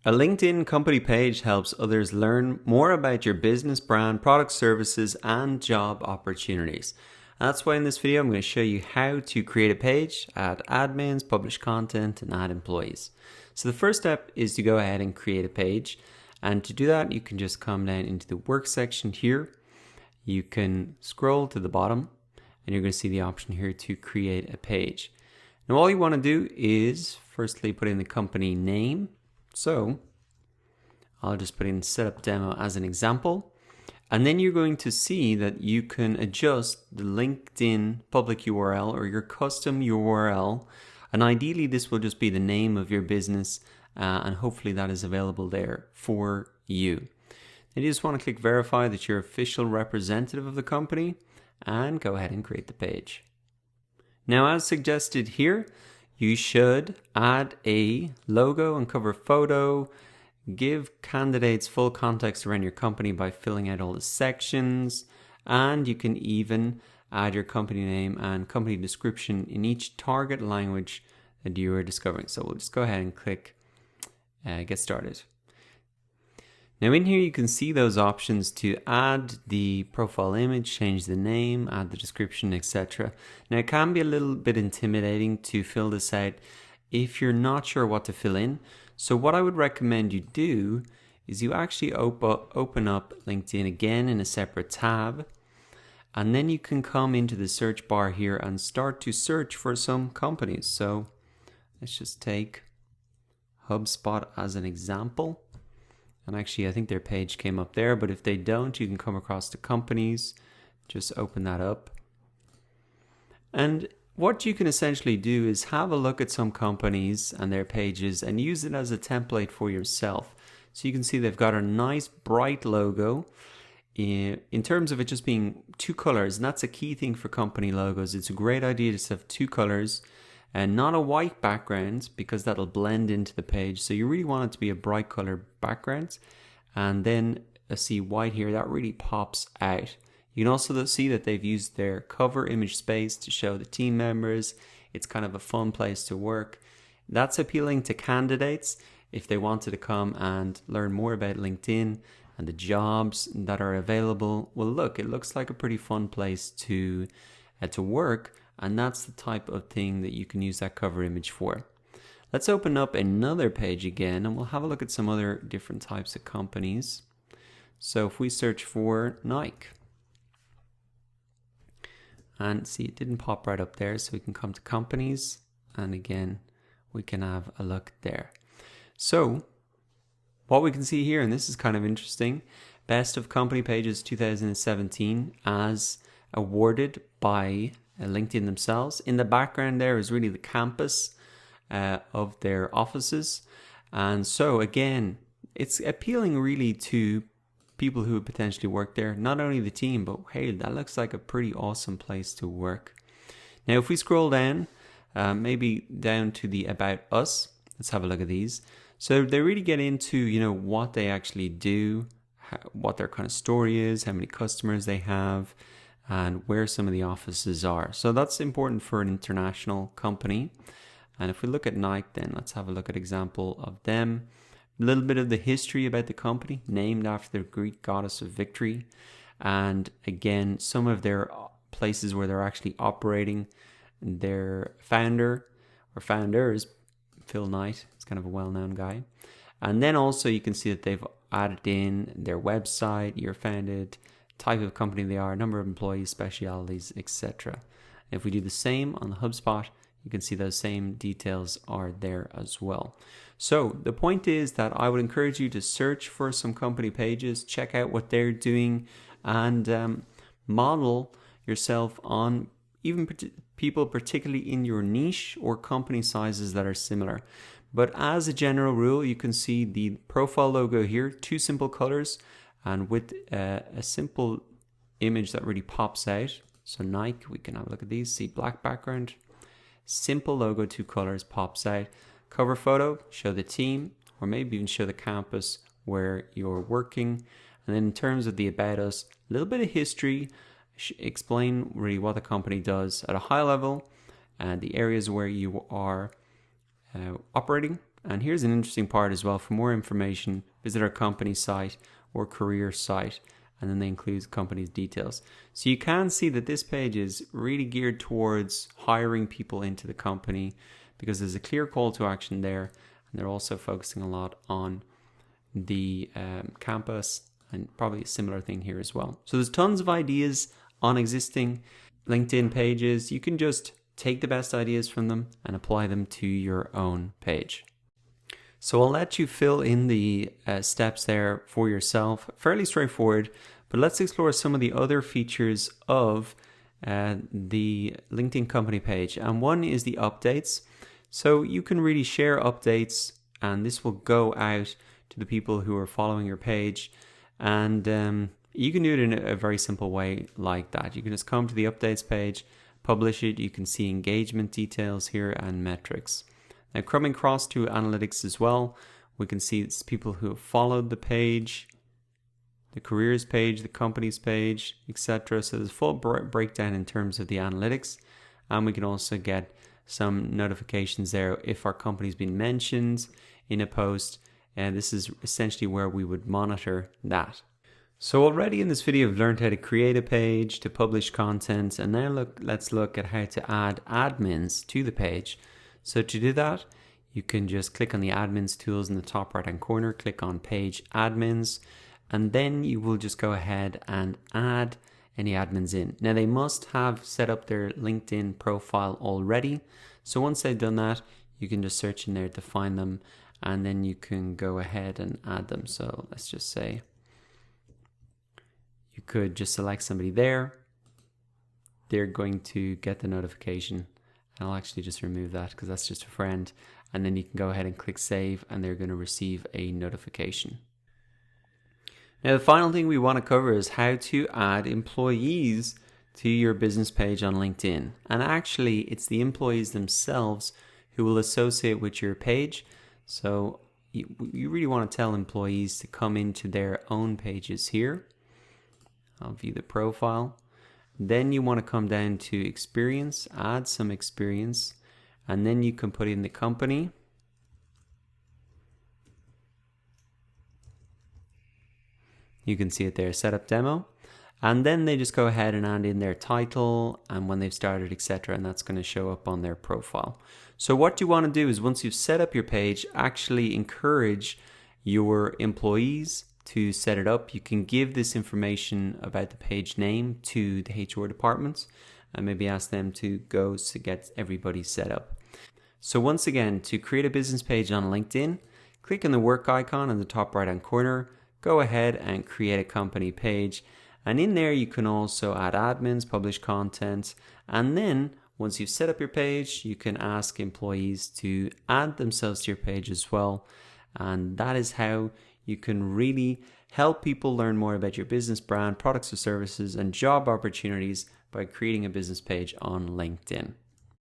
A LinkedIn company page helps others learn more about your business, brand, product, services, and job opportunities. That's why in this video, I'm going to show you how to create a page, add admins, publish content, and add employees. So the first step is to go ahead and create a page. And to do that, you can just come down into the work section here. You can scroll to the bottom and you're going to see the option here to create a page. Now, all you want to do is firstly put in the company name. So I'll just put in setup demo as an example. And then you're going to see that you can adjust the LinkedIn public URL or your custom URL. And ideally, this will just be the name of your business. And hopefully that is available there for you. Then you just want to click verify that you're official representative of the company and go ahead and create the page. Now, as suggested here, you should add a logo and cover photo, give candidates full context around your company by filling out all the sections, and you can even add your company name and company description in each target language that you are discovering. So we'll just go ahead and click get started. Now in here you can see those options to add the profile image, change the name, add the description, etc. Now it can be a little bit intimidating to fill this out if you're not sure what to fill in. So what I would recommend you do is you actually open up LinkedIn again in a separate tab, and then you can come into the search bar here and start to search for some companies. So let's just take HubSpot as an example. And actually, I think their page came up there, but if they don't, you can come across the companies, just open that up. And what you can essentially do is have a look at some companies and their pages and use it as a template for yourself. So you can see they've got a nice bright logo in terms of it just being two colors. And that's a key thing for company logos. It's a great idea to have two colors and not a white background because that'll blend into the page. So you really want it to be a bright color background. And then see white here, that really pops out. You can also see that they've used their cover image space to show the team members. It's kind of a fun place to work. That's appealing to candidates if they wanted to come and learn more about LinkedIn and the jobs that are available. Well, look, it looks like a pretty fun place to work. And that's the type of thing that you can use that cover image for. Let's open up another page again and we'll have a look at some other different types of companies. So if we search for Nike, and see it didn't pop right up there, so we can come to companies and again we can have a look there. So what we can see here, and this is kind of interesting, Best of Company Pages 2017 as awarded by LinkedIn themselves. In the background there is really the campus of their offices. And so again, it's appealing really to people who would potentially work there. Not only the team, but hey, that looks like a pretty awesome place to work. Now, if we scroll down, maybe down to the About Us, let's have a look at these. So they really get into, what they actually do, what their kind of story is, how many customers they have, and where some of the offices are. So that's important for an international company. And if we look at Nike, then let's have a look at example of them. A little bit of the history about the company, named after the Greek goddess of victory. And again, some of their places where they're actually operating. Their founder or founders, Phil Knight, is kind of a well-known guy. And then also you can see that they've added in their website, year founded, type of company they are, number of employees, specialities, etc. If we do the same on the HubSpot, you can see those same details are there as well. So the point is that I would encourage you to search for some company pages, check out what they're doing, and model yourself on even people particularly in your niche or company sizes that are similar. But as a general rule, you can see the profile logo here, two simple colors, and with a simple image that really pops out. So Nike, we can have a look at these, see black background, simple logo, two colors, pops out. Cover photo, show the team, or maybe even show the campus where you're working. And then in terms of the About Us, a little bit of history, explain really what the company does at a high level, and the areas where you are operating, And here's an interesting part as well. For more information, visit our company site or career site, and then they include company's details. So you can see that this page is really geared towards hiring people into the company because there's a clear call to action there. And they're also focusing a lot on the campus, and probably a similar thing here as well. So there's tons of ideas on existing LinkedIn pages. You can just take the best ideas from them and apply them to your own page. So I'll let you fill in the steps there for yourself. Fairly straightforward, but let's explore some of the other features of the LinkedIn company page. And one is the updates. So you can really share updates, and this will go out to the people who are following your page. And you can do it in a very simple way like that. You can just come to the updates page, publish it. You can see engagement details here and metrics. Now, coming across to analytics as well, we can see it's people who have followed the page, the careers page, the companies page, etc. So there's a full breakdown in terms of the analytics, and we can also get some notifications there if our company's been mentioned in a post, and this is essentially where we would monitor that. So already in this video, we've learned how to create a page, to publish content, and now let's look at how to add admins to the page. So to do that, you can just click on the admins tools in the top right hand corner, click on page admins, and then you will just go ahead and add any admins in. Now they must have set up their LinkedIn profile already. So once they've done that, you can just search in there to find them, and then you can go ahead and add them. So let's just say you could just select somebody there. They're going to get the notification. I'll actually just remove that because that's just a friend. And then you can go ahead and click save, and they're going to receive a notification. Now, the final thing we want to cover is how to add employees to your business page on LinkedIn. And actually, it's the employees themselves who will associate with your page. So you really want to tell employees to come into their own pages here. I'll view the profile. Then you want to come down to experience, add some experience, and then you can put in the company. You can see it there, setup demo. And then they just go ahead and add in their title and when they've started, etc. And that's going to show up on their profile. So what you want to do is once you've set up your page, actually encourage your employees to set it up. You can give this information about the page name to the HR department and maybe ask them to go to get everybody set up. So once again, to create a business page on LinkedIn, click on the work icon in the top right hand corner, go ahead and create a company page. And in there, you can also add admins, publish content, and then once you've set up your page, you can ask employees to add themselves to your page as well. And that is how you can really help people learn more about your business brand, products or services, and job opportunities by creating a business page on LinkedIn.